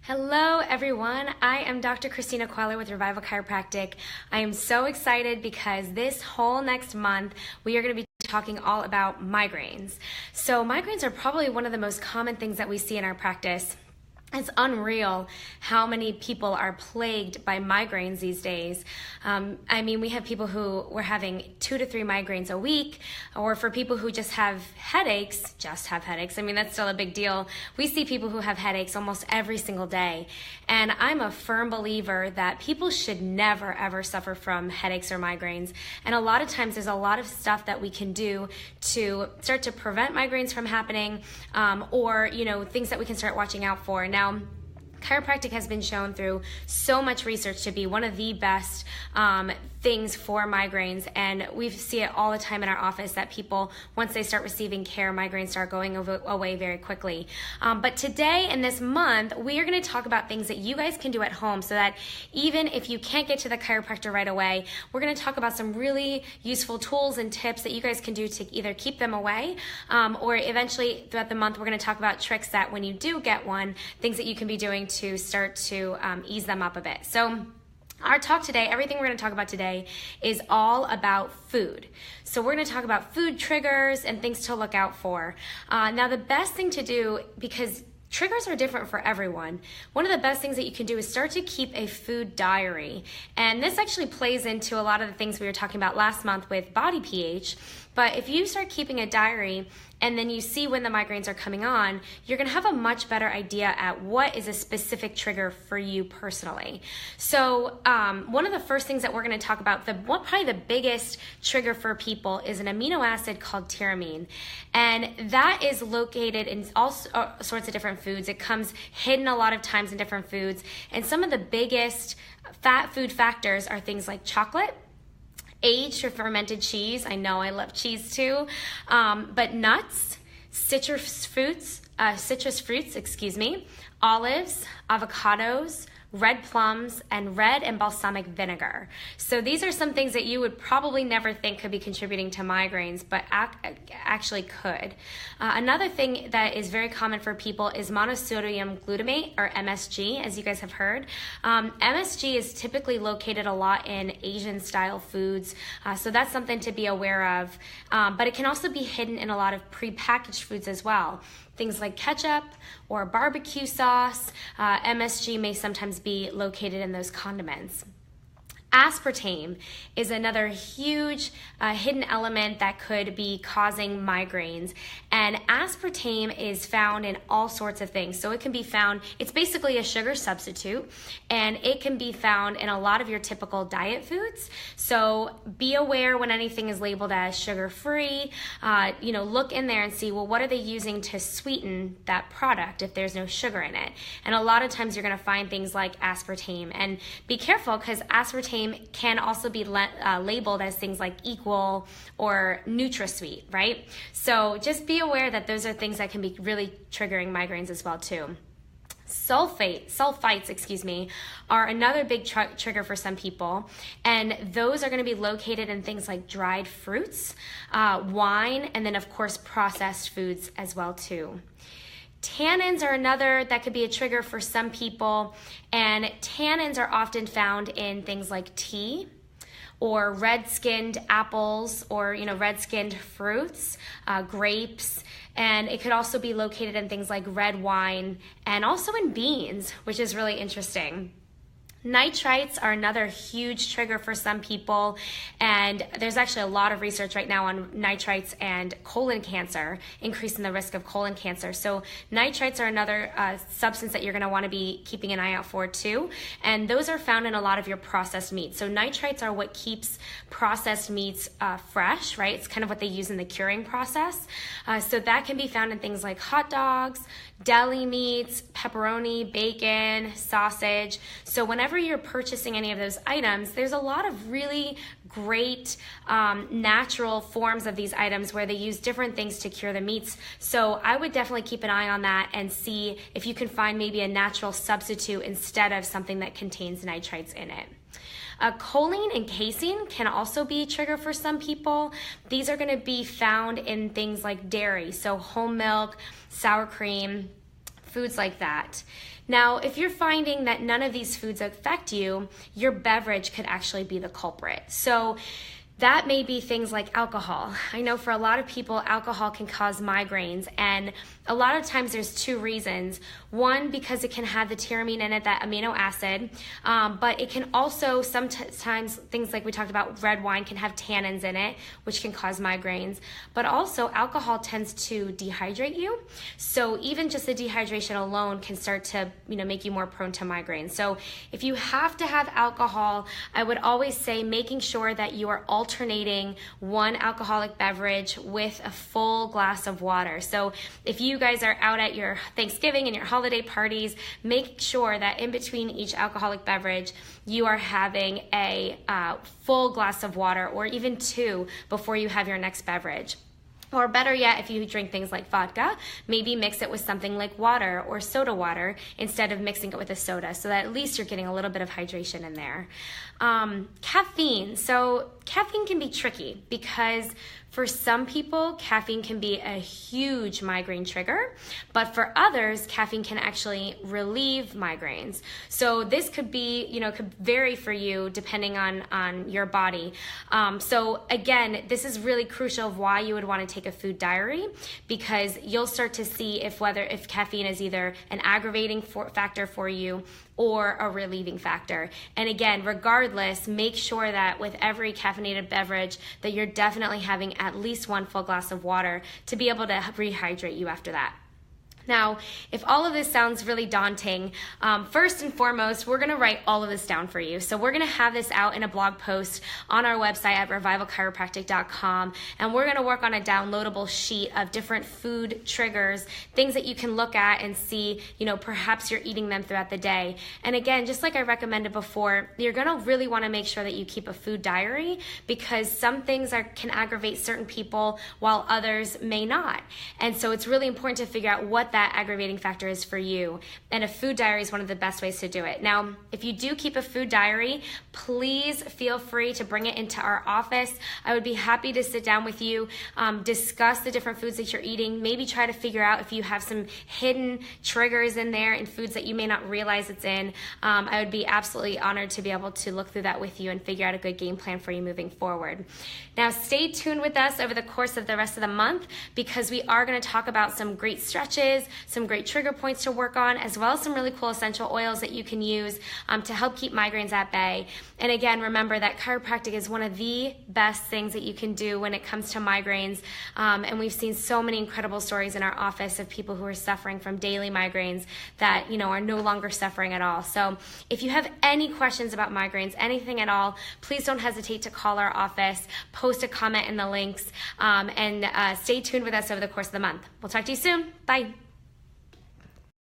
Hello everyone, I am Dr. Christina with Revival Chiropractic. I am so excited because this whole next month we are going to be talking all about migraines. So migraines are probably one of the most common things that we see in our practice. It's unreal how many people are plagued by migraines these days. We have people who were having 2 to 3 migraines a week, or for people who just have headaches. That's still a big deal. We see people who have headaches almost every single day. And I'm a firm believer that people should never, ever suffer from headaches or migraines. And a lot of times there's a lot of stuff that we can do to start to prevent migraines from happening, or things that we can start watching out for. Now, chiropractic has been shown through so much research to be one of the best things for migraines, and we see it all the time in our office that people, once they start receiving care, migraines start going away very quickly. But today and this month, we are going to talk about things that you guys can do at home so that even if you can't get to the chiropractor right away, we're going to talk about some really useful tools and tips that you guys can do to either keep them away, or eventually throughout the month, we're going to talk about tricks that when you do get one, things that you can be doing to start to ease them up a bit. So our talk today, everything we're going to talk about today is all about food. So we're going to talk about food triggers and things to look out for. Now the best thing to do, because triggers are different for everyone, one of the best things that you can do is start to keep a food diary. And this actually plays into a lot of the things we were talking about last month with body pH. But if you start keeping a diary and then you see when the migraines are coming on, you're gonna have a much better idea at what is a specific trigger for you personally. So one of the first things that we're gonna talk about, probably the biggest trigger for people is an amino acid called tyramine. And that is located in all sorts of different foods. It comes hidden a lot of times in different foods. And some of the biggest food factors are things like chocolate, aged or fermented cheese. I know I love cheese too. But nuts, citrus fruits, olives, avocados, red plums, and red and balsamic vinegar. So these are some things that you would probably never think could be contributing to migraines, but actually could. Another thing that is very common for people is monosodium glutamate, or MSG, as you guys have heard. MSG is typically located a lot in Asian style foods, so that's something to be aware of. But it can also be hidden in a lot of prepackaged foods as well. Things like ketchup or barbecue sauce. MSG may sometimes be located in those condiments. Aspartame is another huge hidden element that could be causing migraines. And aspartame is found in all sorts of things. So it can be found, it's basically a sugar substitute, and it can be found in a lot of your typical diet foods. So be aware when anything is labeled as sugar-free. Look in there and see, well, what are they using to sweeten that product if there's no sugar in it? And a lot of times you're going to find things like aspartame. And be careful, because aspartame can also be labeled as things like equal or NutraSweet, right? So just be aware that those are things that can be really triggering migraines as well too. Sulfites, are another big trigger for some people, and those are going to be located in things like dried fruits, wine, and then of course processed foods as well too. Tannins are another that could be a trigger for some people, and tannins are often found in things like tea or red-skinned apples, or red-skinned fruits, grapes, and it could also be located in things like red wine and also in beans, which is really interesting. Nitrites are another huge trigger for some people, and there's actually a lot of research right now on nitrites and colon cancer, increasing the risk of colon cancer. So nitrites are another substance that you're going to want to be keeping an eye out for too, and those are found in a lot of your processed meats. So nitrites are what keeps processed meats fresh, right? It's kind of what they use in the curing process. So that can be found in things like hot dogs, deli meats, pepperoni, bacon, sausage. So whenever you're purchasing any of those items, there's a lot of really great natural forms of these items where they use different things to cure the meats. So I would definitely keep an eye on that and see if you can find maybe a natural substitute instead of something that contains nitrites in it. Choline and casein can also be a trigger for some people. These are going to be found in things like dairy, so whole milk, sour cream, foods like that. Now, if you're finding that none of these foods affect you, your beverage could actually be the culprit. So that may be things like alcohol. I know for a lot of people, alcohol can cause migraines, and a lot of times there's two reasons. One, because it can have the tyramine in it, that amino acid, but it can also sometimes, things like we talked about, red wine can have tannins in it, which can cause migraines. But also alcohol tends to dehydrate you. So even just the dehydration alone can start to, make you more prone to migraines. So if you have to have alcohol, I would always say making sure that you are alternating one alcoholic beverage with a full glass of water. So if you guys are out at your Thanksgiving and your holiday parties, make sure that in between each alcoholic beverage, you are having a full glass of water, or even two before you have your next beverage. Or better yet, if you drink things like vodka, maybe mix it with something like water or soda water instead of mixing it with a soda, so that at least you're getting a little bit of hydration in there. Caffeine. So caffeine can be tricky because for some people, caffeine can be a huge migraine trigger, but for others, caffeine can actually relieve migraines. So this could be, could vary for you depending on your body. So again, this is really crucial of why you would want to take a food diary, because you'll start to see if caffeine is either an aggravating factor for you or a relieving factor. And again, regardless, make sure that with every caffeinated beverage that you're definitely having at least one full glass of water to be able to rehydrate you after that. Now, if all of this sounds really daunting, first and foremost, we're going to write all of this down for you. So we're going to have this out in a blog post on our website at revivalchiropractic.com, and we're going to work on a downloadable sheet of different food triggers, things that you can look at and see, perhaps you're eating them throughout the day. And again, just like I recommended before, you're going to really want to make sure that you keep a food diary, because some things can aggravate certain people while others may not. And so it's really important to figure out what that aggravating factor is for you, and a food diary is one of the best ways to do it. Now, if you do keep a food diary, please feel free to bring it into our office. I would be happy to sit down with you, discuss the different foods that you're eating, maybe try to figure out if you have some hidden triggers in there in foods that you may not realize it's in. I would be absolutely honored to be able to look through that with you and figure out a good game plan for you moving forward. Now, stay tuned with us over the course of the rest of the month, because we are going to talk about some great stretches, some great trigger points to work on, as well as some really cool essential oils that you can use to help keep migraines at bay. And again, remember that chiropractic is one of the best things that you can do when it comes to migraines. And we've seen so many incredible stories in our office of people who are suffering from daily migraines that, are no longer suffering at all. So if you have any questions about migraines, anything at all, please don't hesitate to call our office, post a comment in the links, and stay tuned with us over the course of the month. We'll talk to you soon. Bye.